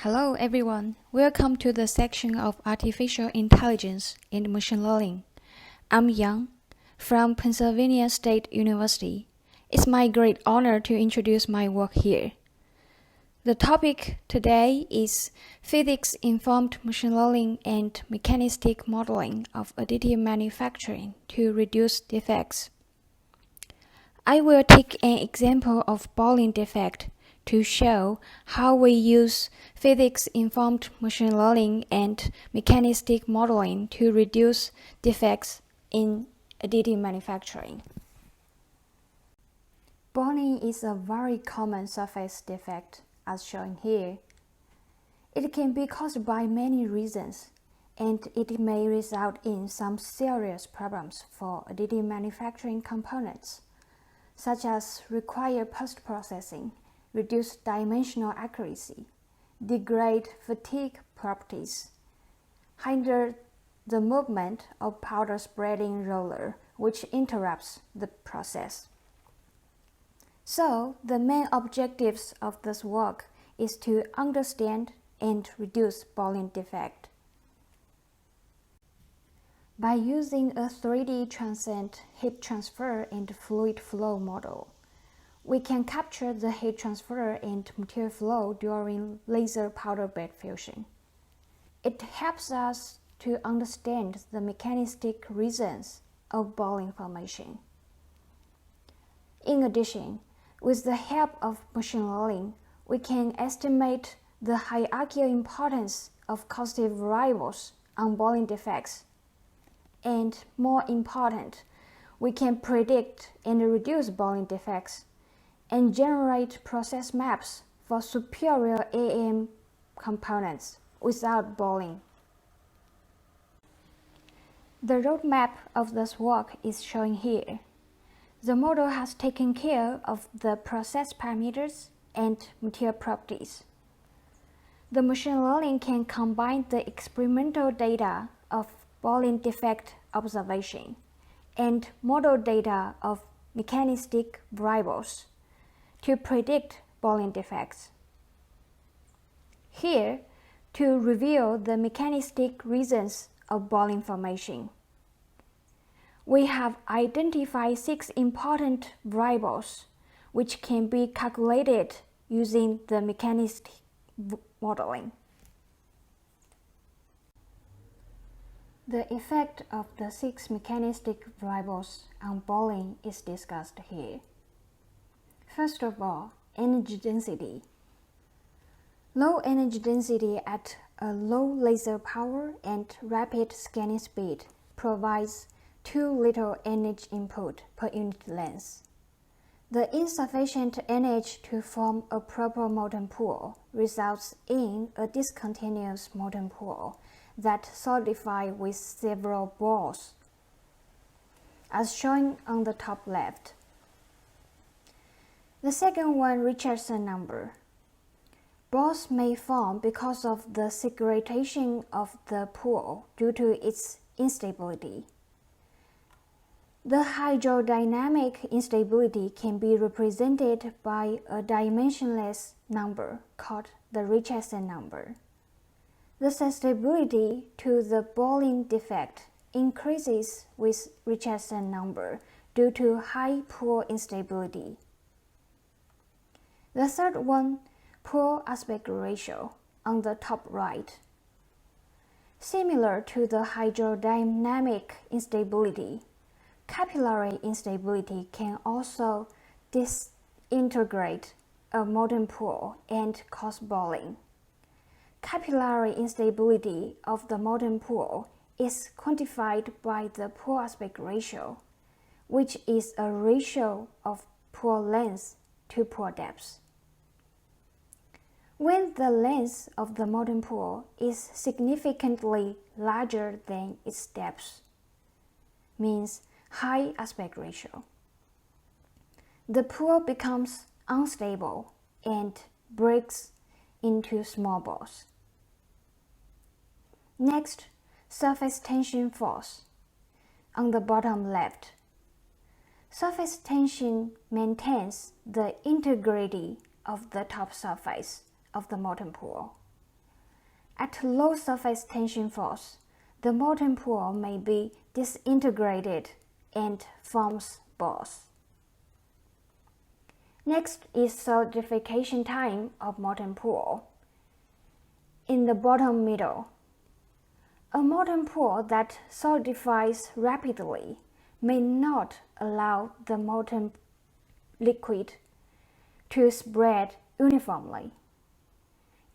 Hello everyone, welcome to the section of Artificial Intelligence and Machine Learning. I'm Yang from Pennsylvania State University. It's my great honor to introduce my work here. The topic today is physics-informed machine learning and mechanistic modeling of additive manufacturing to reduce defects. I will take an example of Boolean defect to show how we use physics-informed machine learning and mechanistic modeling to reduce defects in additive manufacturing. Boolean is a very common surface defect, as shown here. It can be caused by many reasons, and it may result in some serious problems for additive manufacturing components, such as required post-processing, reduce dimensional accuracy, degrade fatigue properties, hinder the movement of powder spreading roller, which interrupts the process. So, the main objectives of this work is to understand and reduce Boolean defect. By using a 3D transient heat transfer and fluid flow model, we can capture the heat transfer and material flow during laser powder bed fusion. It helps us to understand the mechanistic reasons of Boolean formation. In addition, with the help of machine learning, we can estimate the hierarchical importance of causative variables on Boolean defects. And more important, we can predict and reduce Boolean defects and generate process maps for superior AM components without Boolean. The roadmap of this work is shown here. The model has taken care of the process parameters and material properties. The machine learning can combine the experimental data of Boolean defect observation and model data of mechanistic variables to predict Boolean defects. Here, to reveal the mechanistic reasons of Boolean formation, we have identified 6 important variables which can be calculated using the mechanistic modeling. The effect of the 6 mechanistic variables on Boolean is discussed here. First of all, energy density. Low energy density at a low laser power and rapid scanning speed provides too little energy input per unit length. The insufficient energy to form a proper molten pool results in a discontinuous molten pool that solidifies with several balls, as shown on the top left. The second one, Richardson number. Balls may form because of the segregation of the pool due to its instability. The hydrodynamic instability can be represented by a dimensionless number called the Richardson number. The susceptibility to the Boolean defect increases with Richardson number due to high pool instability. The third one, pool aspect ratio, on the top right. Similar to the hydrodynamic instability, capillary instability can also disintegrate a molten pool and cause Boolean. Capillary instability of the molten pool is quantified by the pool aspect ratio, which is a ratio of pool length to pool depth. When the length of the molten pool is significantly larger than its depth, means high aspect ratio, the pool becomes unstable and breaks into small balls. Next, surface tension force, on the bottom left. Surface tension maintains the integrity of the top surface of the molten pool. At low surface tension force, the molten pool may be disintegrated and forms balls. Next is solidification time of molten pool. In the bottom middle, a molten pool that solidifies rapidly may not allow the molten liquid to spread uniformly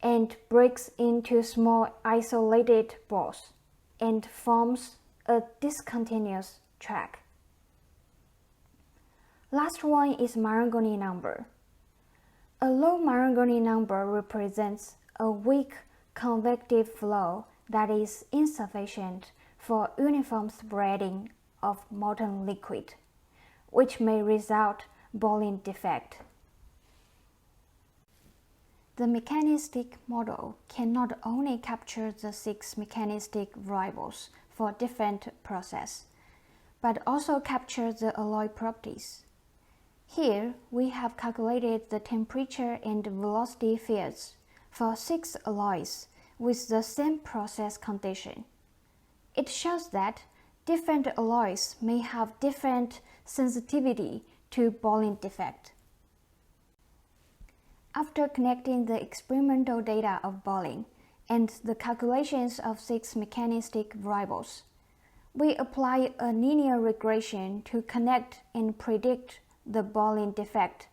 and breaks into small isolated balls and forms a discontinuous track. Last one is Marangoni number. A low Marangoni number represents a weak convective flow that is insufficient for uniform spreading of molten liquid, which may result balling defect. The mechanistic model can not only capture the 6 mechanistic variables for different processes, but also capture the alloy properties. Here, we have calculated the temperature and velocity fields for 6 alloys with the same process condition. It shows that different alloys may have different sensitivity to balling defect. After connecting the experimental data of balling and the calculations of 6 mechanistic variables, we apply a linear regression to connect and predict the balling defect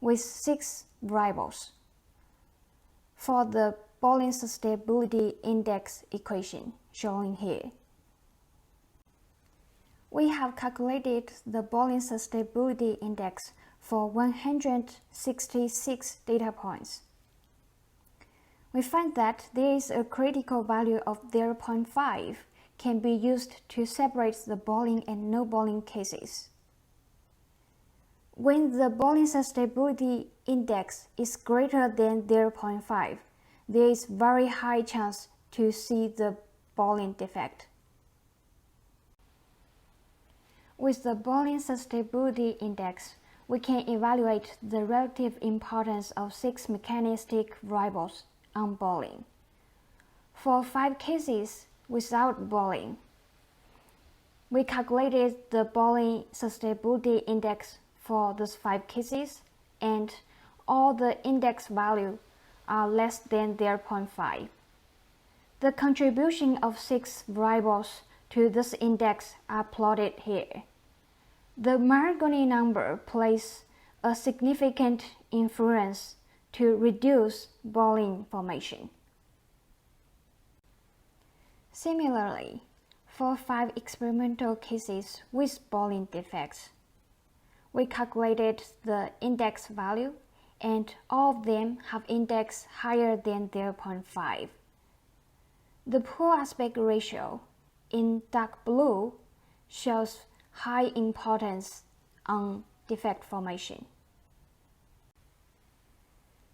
with 6 variables for the balling susceptibility index equation shown here. We have calculated the balling susceptibility index for 166 data points. We find that there is a critical value of 0.5 can be used to separate the balling and no balling cases. When the balling susceptibility index is greater than 0.5, there is very high chance to see the balling defect. With the balling susceptibility index, we can evaluate the relative importance of 6 mechanistic variables on balling. For 5 cases without balling, we calculated the balling susceptibility index for those 5 cases, and all the index values are less than 0.5. The contribution of 6 variables to this index are plotted here. The Marangoni number plays a significant influence to reduce balling formation. Similarly, for 5 experimental cases with balling defects, we calculated the index value, and all of them have index higher than 0.5. The pool aspect ratio in dark blue shows high importance on defect formation.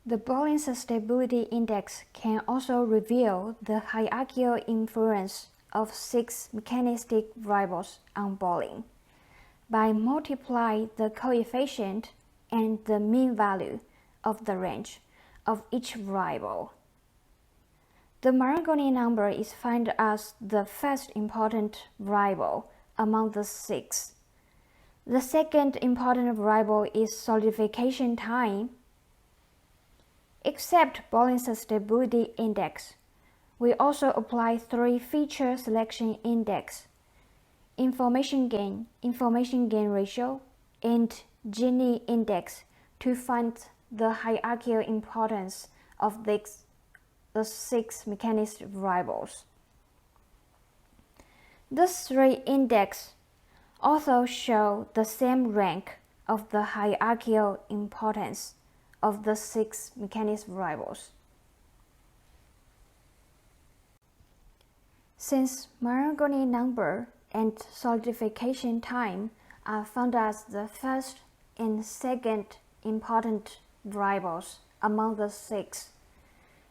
The balling susceptibility index can also reveal the hierarchical influence of 6 mechanistic variables on balling by multiplying the coefficient and the mean value of the range of each variable. The Marangoni number is found as the first important variable among the 6. The second important variable is solidification time. Except balling susceptibility index, we also apply 3 feature selection index, information gain ratio, and Gini index to find the hierarchical importance of the 6 mechanistic variables. These 3 indexes also show the same rank of the hierarchical importance of the 6 mechanistic variables. Since Marangoni number and solidification time are found as the first and second important variables among the 6,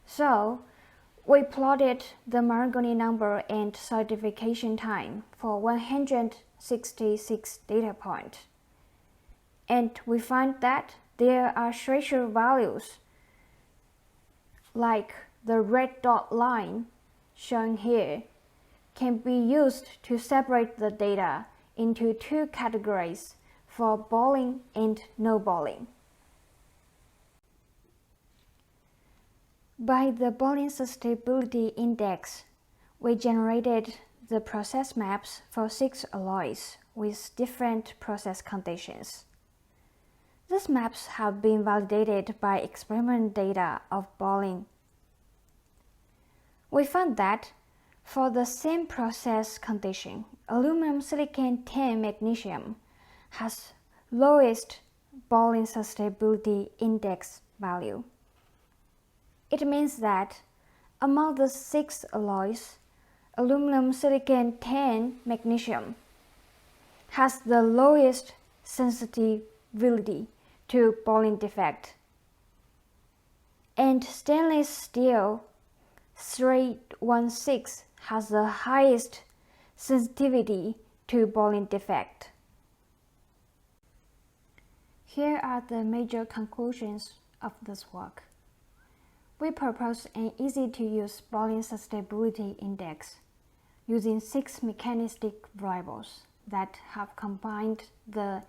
so we plotted the Marangoni number and solidification time for 166 data points, and we find that there are threshold values like the red dot line shown here, can be used to separate the data into two categories for balling and no balling. By the balling susceptibility index, we generated the process maps for 6 alloys with different process conditions. These maps have been validated by experiment data of balling. We found that for the same process condition, aluminum silicon tin magnesium has lowest balling susceptibility index value. It means that among the 6 alloys, aluminum silicon tin magnesium has the lowest sensitivity to balling defect, and stainless steel 316 has the highest sensitivity to balling defect. Here are the major conclusions of this work. We propose an easy-to-use balling susceptibility index using 6 mechanistic variables that have combined the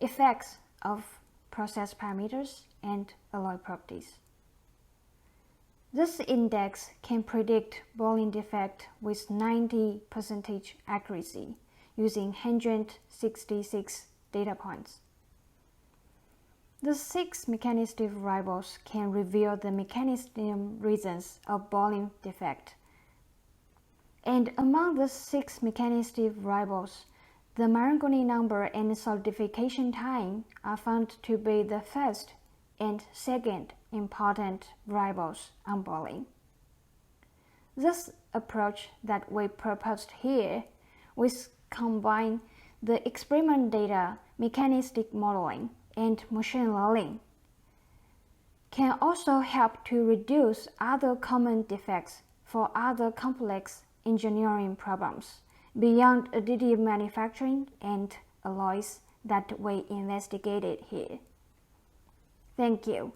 effects of process parameters and alloy properties. This index can predict balling defect with 90% accuracy using 166 data points. The 6 mechanistic variables can reveal the mechanism reasons of balling defect. And among the 6 mechanistic variables, the Marangoni number and solidification time are found to be the first and second important variables on balling. This approach that we proposed here, which combine the experiment data, mechanistic modeling, and machine learning, can also help to reduce other common defects for other complex engineering problems beyond additive manufacturing and alloys that we investigated here. Thank you.